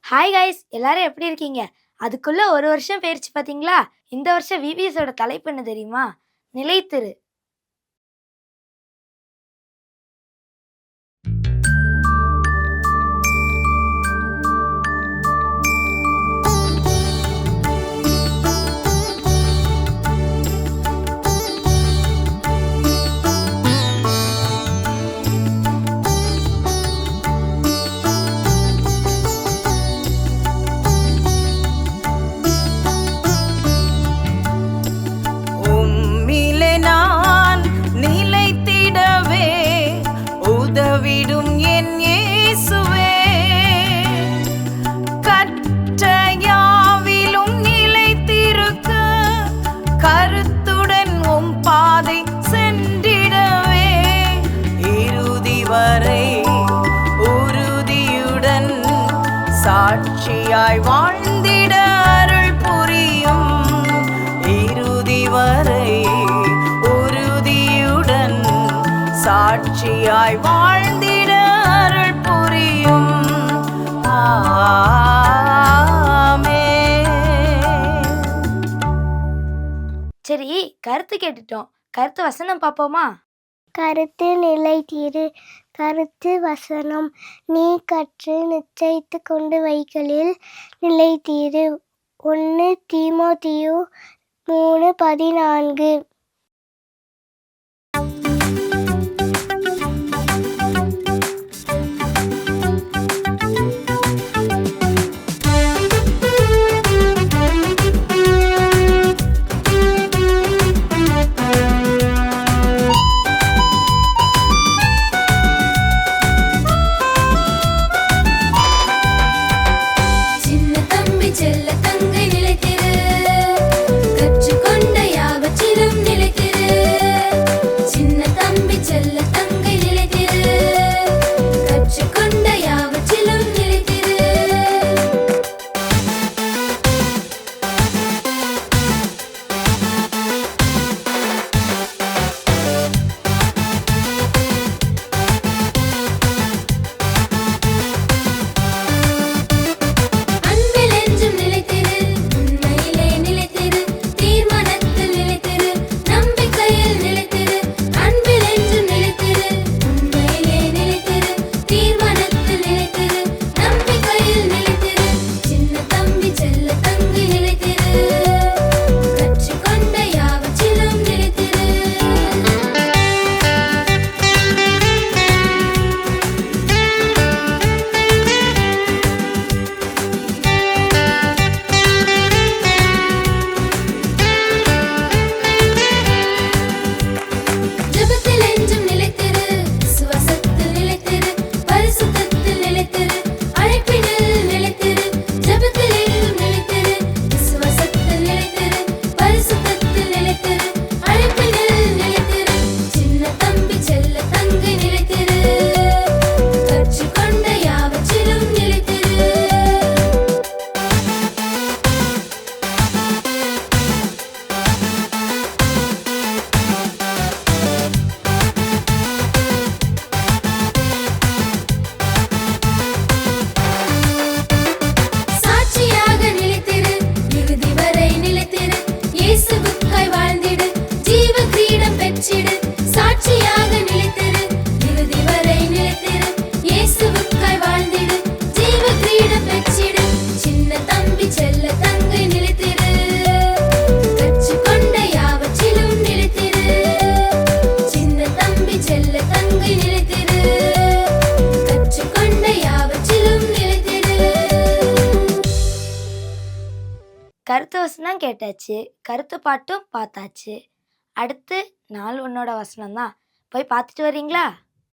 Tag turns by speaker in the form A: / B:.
A: Hi guys, எல்லாரும் எப்படி இருக்கீங்க? அதுக்குள்ள ஒரு வருஷம் போயிருச்சு பாத்தீங்களா? இந்த வருஷம் விவிஎஸோட தலைப்பு என்ன தெரியுமா? நிலைத்திரு.
B: உம்மிலே நான் நிலைத்திடவே உதவிடும் என் இயேசுவே. கற்ற யாவிலும் நிலைத்திருக்க கருத்துடன் உம் பாதை சென்றிடவே இறுதி வரை உறுதியுடன் சாட்சியாய் வாழ்ந்திட அருள் புரியும். இறுதி வரை உறுதியுடன் சாட்சியாய் வாழ்ந்திட அருள் புரியும். ஆமென்.
A: சரி, கருத்து கேட்டுட்டோம். கருத்து வசனம் பாப்போமா?
C: கருத்து நிலைத்திரு. கருத்து வசனம்: நீ கற்று நிச்சயித்து கொண்டு வைகளில் நிலைத்திரு. 1 தீமோத்தேயு 3:14.
D: சின்ன தம்பி செல்ல தங்கை நிலைத்திரு, கற்றுக்கொண்ட யாவற்றிலும் நிலைத்திரு. சின்ன தம்பி செல்ல தங்கை நிலைத்திரு, கற்றுக்கொண்ட யாவற்றிலும் நிலைத்திரு. அன்பில் என்றும் நிலைத்திரு, உண்மையிலே நிலைத்திரு, தீர்மானத்தில் நிலைத்திரு, நம்பிக்கையில் நிலைத்திரு. அன்பில் என்றும் நிலைத்திரு, உண்மையிலே நிலைத்திரு, தீர்மானத்தில் நிலைத்திரு, நம்பிக்கையில் நிலைத்திரு. சின்ன தம்பி செல்ல தங்கை நிலைத்திரு, கற்றுக்கொண்ட யாவற்றிலும் நிலைத்திரு. ஜெபத்தில் என்றும் நிலைத்திரு, விசுவாசத்தில் நிலைத்திரு, பரிசுத்தத்தில் நிலைத்திரு, அழைப்பினில் நிலைத்திரு. ஜெபத்தில் என்றும் நிலைத்திரு, விசுவாசத்தில் நிலைத்திரு, பரிசுத்தத்தில் நிலைத்திரு, அழைப்பினில் நிலைத்திரு. சின்ன தம்பி செல்ல தங்கை நிலைத்திரு, கற்றுக்கொண்ட யாவற்றிலும் நிலைத்திரு. சாட்சியாக நிலைத்திரு, இறுதி வரை நிலைத்திரு, இயேசுவுக்காய் வாழ்ந்திடு, ஜீவ கிரீடம் பெற்றிடு. சாட்சியாக நிலைத்திரு, இறுதி வரை நிலைத்திரு, இயேசுவுக்காய் வாழ்ந்திடு, ஜீவ கிரீடம் பெற்றிடு. சின்ன தம்பி செல்ல தங்கை நிலைத்திரு, கற்றுக்கொண்ட யாவற்றிலும் நிலைத்திரு. சின்ன தம்பி செல்ல தங்கை நிலைத்திரு, கற்றுக்கொண்ட யாவற்றிலும் நிலைத்திரு.
A: கருத்து வசனம் கேட்டாச்சு, கருத்து பாட்டும் பார்த்தாச்சு. அடுத்து நாள் 1 வசனம் தான். போய் பார்த்துட்டு வரீங்களா?